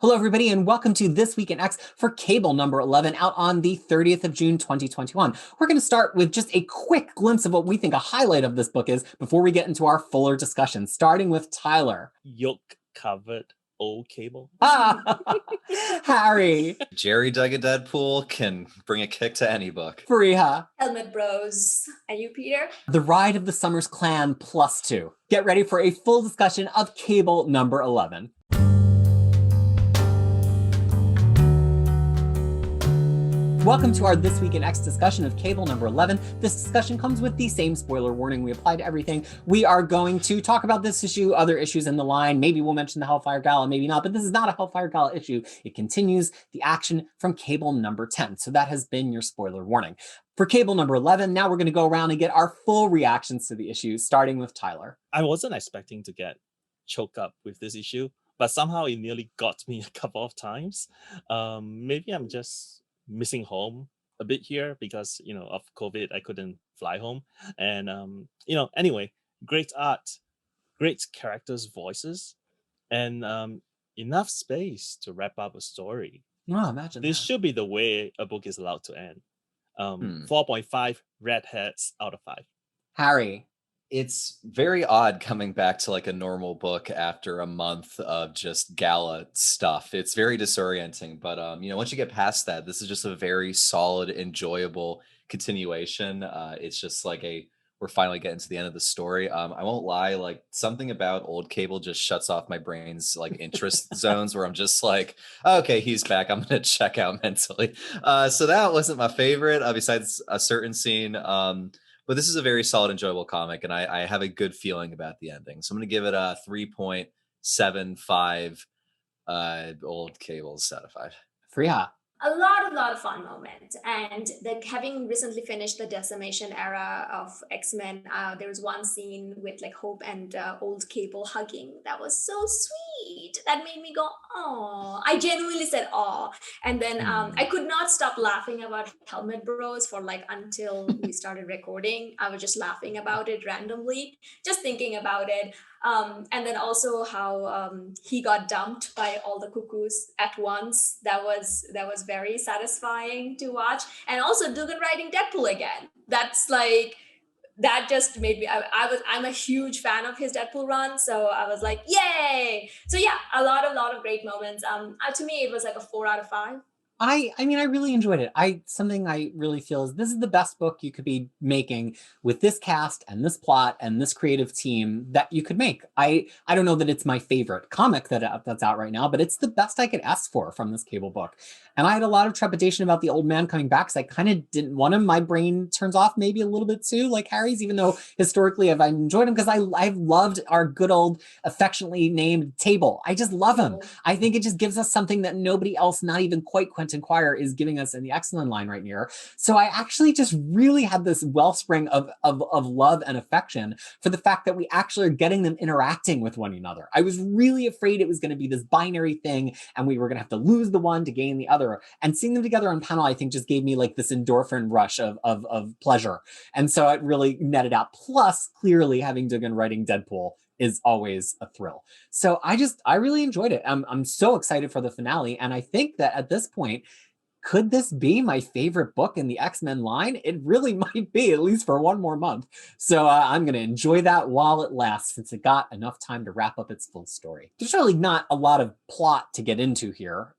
Hello, everybody, and welcome to This Week in X for cable number 11 out on the 30th of June, 2021. We're going to start with just a quick glimpse of what we think a highlight of this book is before we get into our fuller discussion, starting with Tyler. Yolk-covered old cable. Harry. Gerry dug a Deadpool can bring a kick to any book. Fariha. Helmet Bros. And you, Peter? The Ride of the Summers Clan +2. Get ready for a full discussion of cable number 11. Welcome to our This Week in X discussion of cable number 11. This discussion comes with the same spoiler warning we apply to everything. We are going to talk about this issue, other issues in the line. Maybe we'll mention the Hellfire Gala, maybe not, but this is not a Hellfire Gala issue. It continues the action from cable number 10. So that has been your spoiler warning. For cable number 11, now we're going to go around and get our full reactions to the issue, starting with Tyler. I wasn't expecting to get choked up with this issue, but somehow it nearly got me a couple of times. Maybe I'm just missing home a bit here because of COVID. I couldn't fly home, and anyway, great art, great characters' voices, and enough space to wrap up a story. Oh, imagine this that. should be the way a book is allowed to end. 4.5 redheads out of 5. Harry. It's very odd coming back to like a normal book after a month of just gala stuff. It's very disorienting, but once you get past that, this is just a very solid, enjoyable continuation. It's just like we're finally getting to the end of the story. I won't lie, like something about old cable just shuts off my brain's like interest zones where I'm just like, okay, he's back. I'm gonna check out mentally. So that wasn't my favorite, besides a certain scene. But this is a very solid, enjoyable comic, and I have a good feeling about the ending. So I'm going to give it a 3.75 old cables out of 5. Fariha. A lot of fun moments, and having recently finished the Decimation era of X-Men, there was one scene with like Hope and old Cable hugging that was so sweet. That made me go, oh, I genuinely said oh. And then I could not stop laughing about Helmet Bros for like until we started recording. I was just laughing about it randomly, just thinking about it. And then also how he got dumped by all the cuckoos at once. That was very satisfying to watch. And also Duggan writing Deadpool again. That's like, that just made me, I'm a huge fan of his Deadpool run. So I was like, yay. So yeah, a lot of great moments. To me, it was like a 4 out of 5. I mean, I really enjoyed it. Something I really feel is this is the best book you could be making with this cast and this plot and this creative team that you could make. I don't know that it's my favorite comic that's out right now, but it's the best I could ask for from this cable book. And I had a lot of trepidation about the old man coming back because I kind of didn't want him. My brain turns off maybe a little bit too, like Harry's, even though historically I've enjoyed him because I've loved our good old affectionately named Table. I just love him. I think it just gives us something that nobody else, not even quite Quentin Quire, is giving us in the Excellent line right here. So I actually just really had this wellspring of love and affection for the fact that we actually are getting them interacting with one another. I was really afraid it was going to be this binary thing and we were going to have to lose the one to gain the other. And seeing them together on panel, I think just gave me like this endorphin rush of pleasure. And so it really netted out. Plus, clearly having Duggan writing Deadpool is always a thrill. So I really enjoyed it. I'm so excited for the finale. And I think that at this point, could this be my favorite book in the X-Men line? It really might be, at least for one more month. So I'm going to enjoy that while it lasts, since it got enough time to wrap up its full story. There's really not a lot of plot to get into here.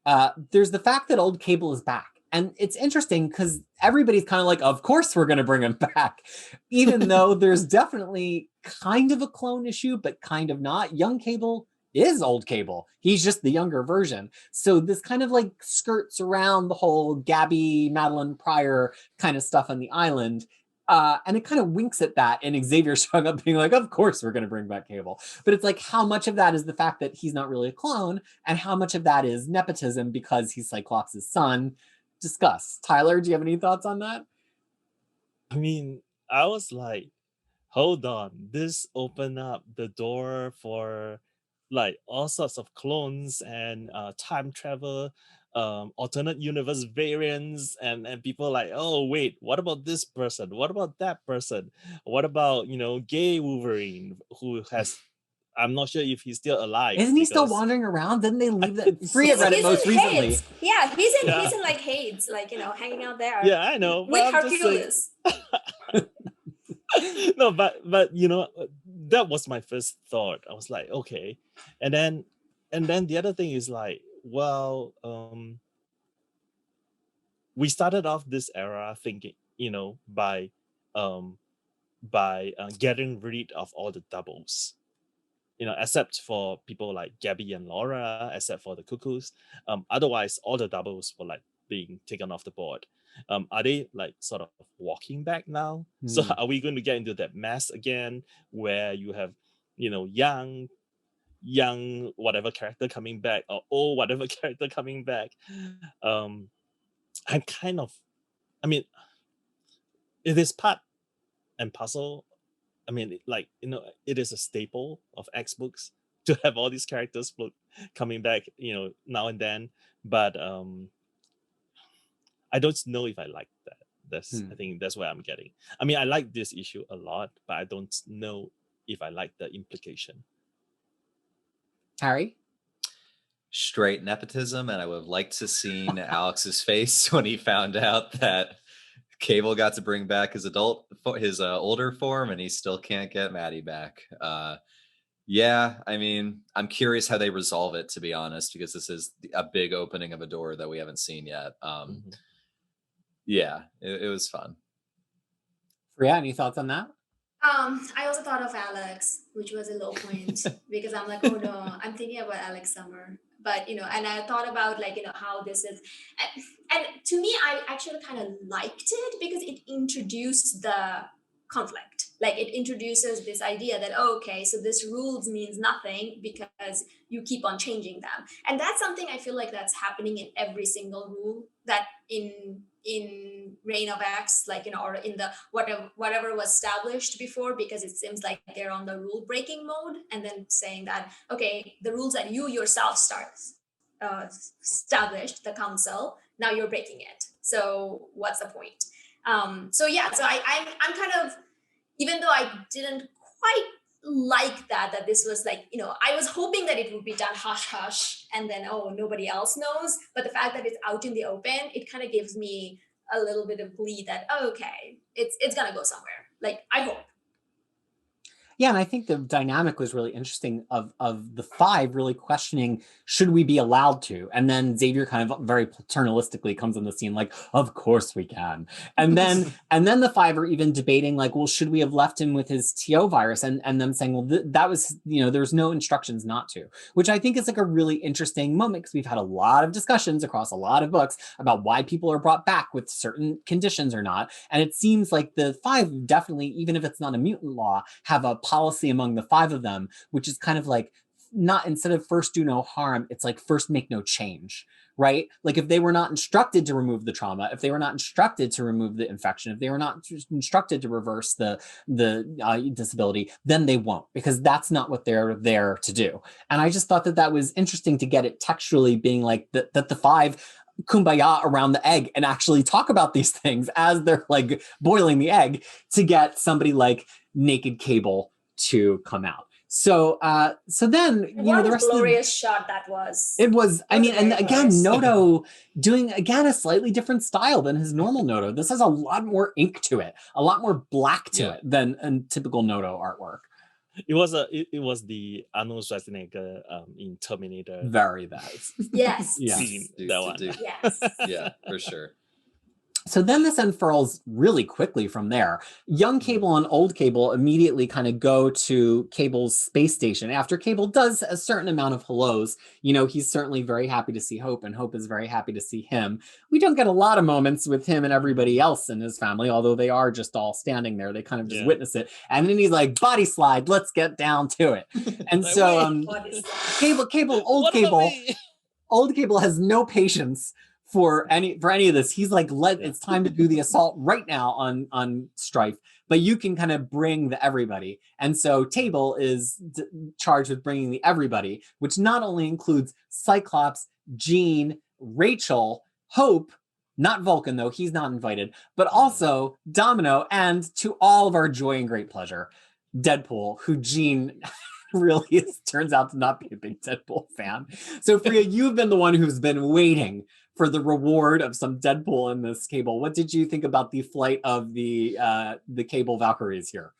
There's the fact that old Cable is back. And it's interesting because everybody's kind of like, of course we're going to bring him back, even though there's definitely kind of a clone issue, but kind of not. Young Cable is old Cable. He's just the younger version. So this kind of like skirts around the whole Gabby, Madeline Pryor kind of stuff on the island. And it kind of winks at that, and Xavier showing up being like, of course we're going to bring back Cable. But it's like, how much of that is the fact that he's not really a clone, and how much of that is nepotism because he's Cyclops' son? Discuss. Tyler, do you have any thoughts on that? I mean, I was like, hold on, this opened up the door for like all sorts of clones and time travel, alternate universe variants, and people like, oh wait, what about this person? What about that person? What about gay Wolverine who has I'm not sure if he's still alive. Isn't he still because- wandering around? Didn't they leave that? think Freya so. read it He's most in recently. Hades. Yeah, he's Yeah. in like Hades, like, you know, hanging out there. Yeah, I know. With But I'm just saying, Hercules. no, but you know, that was my first thought. I was like, okay, and then the other thing is like, well, we started off this era thinking, you know, by getting rid of all the doubles, you know, except for people like Gabby and Laura, except for the Cuckoos. Otherwise, all the doubles were like being taken off the board. Are they like sort of walking back now? So Hmm. are we going to get into that mess again where you have, you know, young whatever character coming back, or old whatever character coming back? I'm kind of, I mean, it is part and parcel. I mean, like, you know, it is a staple of X books to have all these characters coming back, you know, now and then. But I don't know if I like that. I think that's where I'm getting. I mean, I like this issue a lot, but I don't know if I like the implication. Harry? Straight nepotism, and I would have liked to seen Alex's face when he found out that Cable got to bring back his older form, and he still can't get Maddie back. Yeah, I mean, I'm curious how they resolve it, to be honest, because this is a big opening of a door that we haven't seen yet. Yeah, it was fun. Freya, any thoughts on that? I also thought of Alex, which was a low point because I'm like, oh no, I'm thinking about Alex Summer. But, you know, and I thought about, like, you know, how this is, and to me, I actually kind of liked it because it introduced the conflict. Like, it introduces this idea that, oh, okay, so this rules means nothing because you keep on changing them. And that's something I feel like that's happening in every single rule, that in Reign of X, like, you know, or in the whatever was established before, because it seems like they're on the rule breaking mode, and then saying that, okay, the rules that you yourself established, the council, now you're breaking it. So what's the point? So I'm kind of, even though I didn't quite like that this was like, you know, I was hoping that it would be done hush hush and then, oh, nobody else knows. But the fact that it's out in the open, it kind of gives me a little bit of glee that, oh, okay, it's gonna go somewhere. Like, I hope. Yeah, and I think the dynamic was really interesting of the five really questioning, should we be allowed to? And then Xavier kind of very paternalistically comes on the scene like, of course we can. And then the five are even debating like, well, should we have left him with his TO virus? And them saying, well, that was, you know, there's no instructions not to, which I think is like a really interesting moment, because we've had a lot of discussions across a lot of books about why people are brought back with certain conditions or not. And it seems like the five definitely, even if it's not a mutant law, have a policy among the five of them, which is kind of like, not, instead of first do no harm, it's like first make no change, right? Like, if they were not instructed to remove the trauma, if they were not instructed to remove the infection, if they were not instructed to reverse the disability, then they won't, because that's not what they're there to do. And I just thought that was interesting to get it textually being like that the five kumbaya around the egg and actually talk about these things as they're like boiling the egg, to get somebody like Naked Cable to come out. So then, you know, the rest glorious shot that was. It was, I mean, and again, glorious. Noto doing, again, a slightly different style than his normal Noto. This has a lot more ink to it, a lot more black to it than a typical Noto artwork. It was the Arnold Schwarzenegger in Terminator. Very bad. Yes. Scene, that one. Yes. Yeah, for sure. So then this unfurls really quickly from there. Young Cable and old Cable immediately kind of go to Cable's space station. After Cable does a certain amount of hellos, you know, he's certainly very happy to see Hope, and Hope is very happy to see him. We don't get a lot of moments with him and everybody else in his family, although they are just all standing there. They kind of just witness it. And then he's like, body slide, let's get down to it. And Like, so old Cable has no patience for any of this. He's like, it's time to do the assault right now on Strife, but you can kind of bring the everybody. And so Table is charged with bringing the everybody, which not only includes Cyclops, Jean, Rachel, Hope, not Vulcan though, he's not invited, but also Domino, and to all of our joy and great pleasure, Deadpool, who Jean really turns out to not be a big Deadpool fan. So Fariha, you've been the one who's been waiting for the reward of some Deadpool in this Cable. What did you think about the flight of the Cable Valkyries here?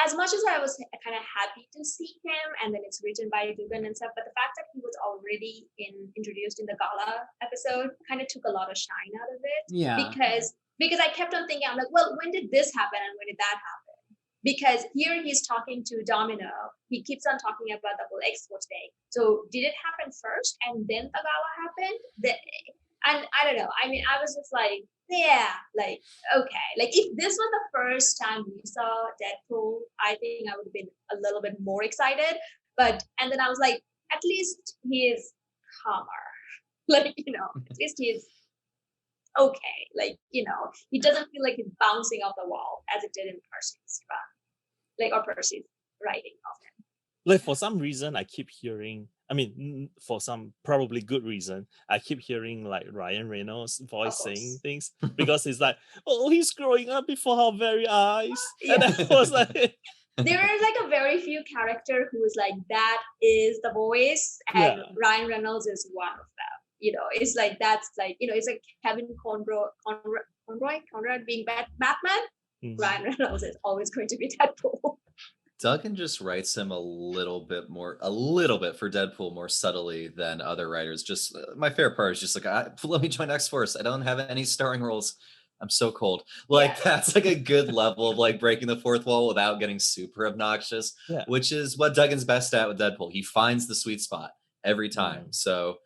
As much as I was kind of happy to see him, and then it's written by Duggan and stuff, but the fact that he was already introduced in the gala episode kind of took a lot of shine out of it. Yeah. Because I kept on thinking, I'm like, well, when did this happen and when did that happen? Because here he's talking to Domino. He keeps on talking about the whole X-Force Day. So did it happen first and then the gala happened? And I don't know. I mean, I was just like, yeah, like, okay. Like, if this was the first time we saw Deadpool, I think I would have been a little bit more excited. And then I was like, at least he is calmer. Like, at least he is okay. Like, he doesn't feel like he's bouncing off the wall as it did in Percy's run. Or Percy's writing of him. Like, for some reason, I keep hearing, for some probably good reason, I keep hearing like Ryan Reynolds' voice saying things, because it's like, oh, he's growing up before our very eyes. Yeah. And I was like, there are like a very few character who is like, that is the voice, and Ryan Reynolds is one of them. It's like, that's like, it's like Kevin Conroy being Batman. Mm-hmm. Ryan Reynolds is always going to be Deadpool. Duggan just writes him a little bit for Deadpool more subtly than other writers. Just my favorite part is just like, let me join X-Force. I don't have any starring roles. I'm so cold. That's like a good level of like breaking the fourth wall without getting super obnoxious, which is what Duggan's best at with Deadpool. He finds the sweet spot every time. So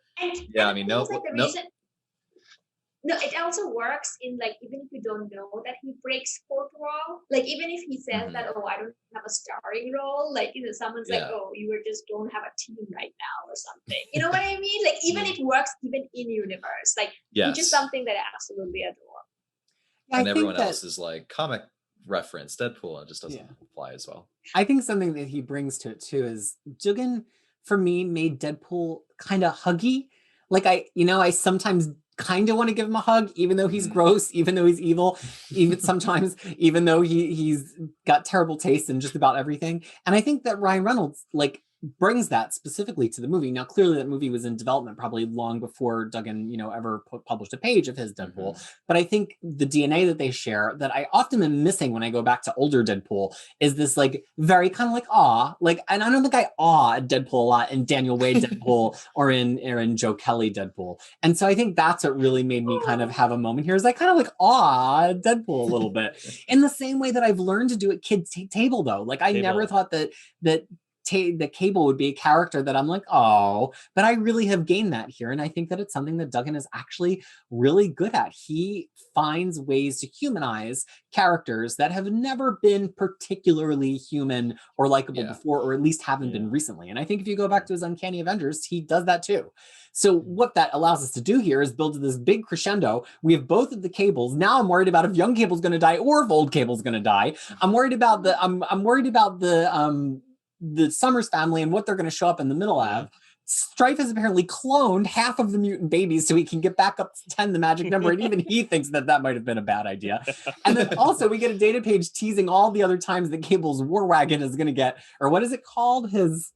No, it also works in like, even if you don't know that he breaks fourth wall, like even if he says that, oh, I don't have a starring role, like, someone's like, oh, you just don't have a team right now or something. You know what I mean? Like, even it works even in universe, like, which is something that I absolutely adore. And everyone else is like comic reference Deadpool, and it just doesn't apply as well. I think something that he brings to it too is Duggan, for me, made Deadpool kind of huggy. Like I sometimes kind of want to give him a hug, even though he's gross, even though he's evil, even though he's got terrible taste in just about everything. And I think that Ryan Reynolds brings that specifically to the movie. Now, clearly that movie was in development probably long before Duggan, ever published a page of his Deadpool. But I think the DNA that they share that I often am missing when I go back to older Deadpool is this like very kind of like awe, like, and I don't think I awe at Deadpool a lot in Daniel Way Deadpool or in Joe Kelly Deadpool. And so I think that's what really made me kind of have a moment here, is I kind of like awe Deadpool a little bit in the same way that I've learned to do at Kids Table though. Like I never thought that the Cable would be a character that I'm like, oh, but I really have gained that here. And I think that it's something that Duggan is actually really good at. He finds ways to humanize characters that have never been particularly human or likable before, or at least haven't been recently. And I think if you go back to his Uncanny Avengers, he does that too. So what that allows us to do here is build this big crescendo. We have both of the Cables. Now I'm worried about if young Cable's going to die or if old Cable's going to die. I'm worried about the Summers family and what they're going to show up in the middle of. Strife has apparently cloned half of the mutant babies so he can get back up to 10, the magic number, and even he thinks that might have been a bad idea. And then also we get a data page teasing all the other times that Cable's War Wagon is going to get, or what is it called? His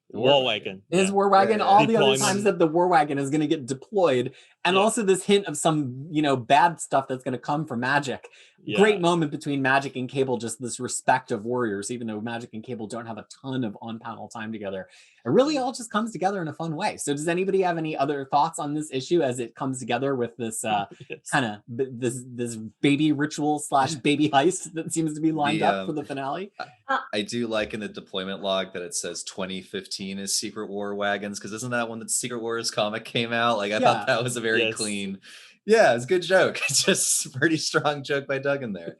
War Wagon. His War Wagon, all the other times that the War Wagon is going to get deployed. And also this hint of some, bad stuff that's going to come from Magic. Great moment between Magic and Cable, just this respect of warriors, even though Magic and Cable don't have a ton of on-panel time together. It really all just comes together in a fun way. So does anybody have any other thoughts on this issue as it comes together with this kind of this baby ritual / baby heist that seems to be lined up for the finale? I do like in the deployment log that it says 2015 is Secret War Wagons, because isn't that when the Secret Wars comic came out? Like I thought that was a very clean, it's a good joke. It's just a pretty strong joke by Duggan there.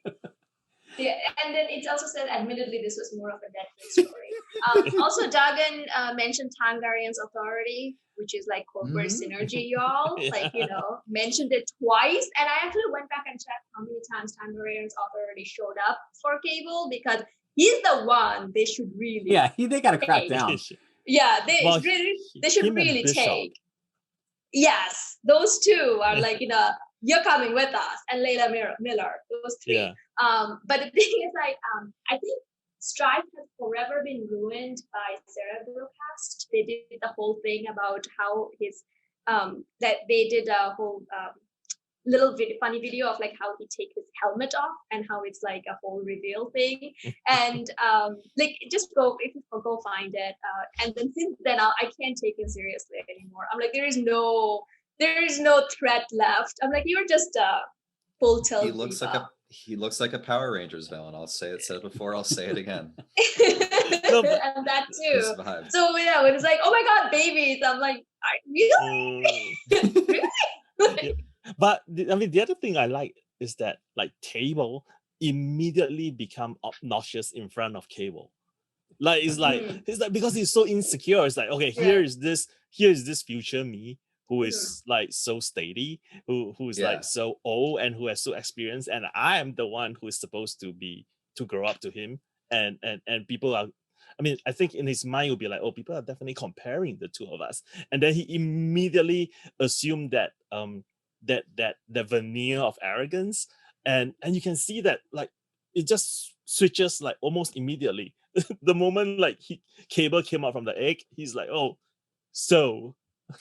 Yeah, and then it also said, admittedly, this was more of a Deadpool story. Also, Duggan mentioned Tangarian's authority, which is like corporate synergy, y'all. Like, mentioned it twice. And I actually went back and checked how many times Tangarian's authority showed up for Cable, because he's the one they should really they got to crack down. Yeah, they should really take. Yes, those two are like you're coming with us, and Layla Miller, those three. Yeah. But the thing is, like, I think Stripe has forever been ruined by Cerebrocast. They did the whole thing about how his that they did a whole little funny video of like how he take his helmet off and how it's like a whole reveal thing. And like, just go, if you go find it. And then since then I can't take him seriously anymore. I'm like, there is no threat left. I'm like, you're just a full tilt. He looks like a Power Rangers villain. I'll say it, said it before, I'll say it again. And that too. So yeah, when it's like, oh my God, babies, I'm like, really? Yeah. But I mean, the other thing I like is that like Cable immediately become obnoxious in front of Cable. Like it's like because he's so insecure. It's like, okay, here is this future me who is like so steady, who is like so old and who has so experienced, and I am the one who is supposed to grow up to him. And people are, I mean, I think in his mind will be like, oh, people are definitely comparing the two of us. And then he immediately assumed that the veneer of arrogance, and you can see that like it just switches like almost immediately. The moment like Cable came out from the egg, he's like, oh, so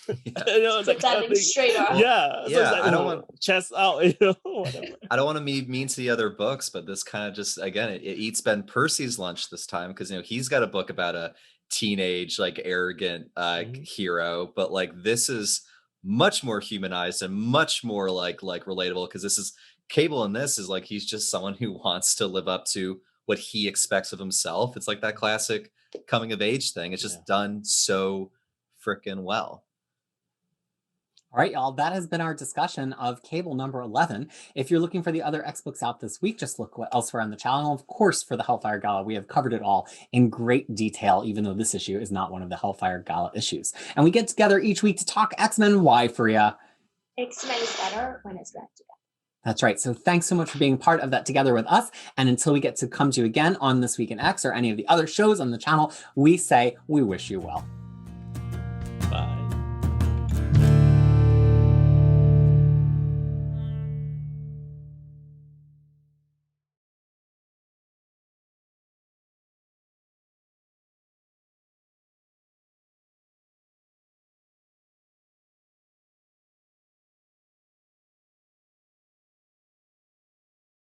like standing straight up. Yeah. So it's like, I don't want chest out, whatever. I don't want to be mean to the other books, but this kind of just, again, it eats Ben Percy's lunch this time, because he's got a book about a teenage like arrogant hero, but like this is much more humanized and much more like relatable, because this is Cable, and this is like he's just someone who wants to live up to what he expects of himself. It's like that classic coming of age thing. It's just done so freaking well. All right, y'all, that has been our discussion of Cable number 11. If you're looking for the other X books out this week, just look elsewhere on the channel. Of course, for the Hellfire Gala, we have covered it all in great detail, even though this issue is not one of the Hellfire Gala issues. And we get together each week to talk X-Men. Why, Fariha? X-Men is better when it's read together. That's right. So thanks so much for being part of that together with us. And until we get to come to you again on This Week in X or any of the other shows on the channel, we say we wish you well.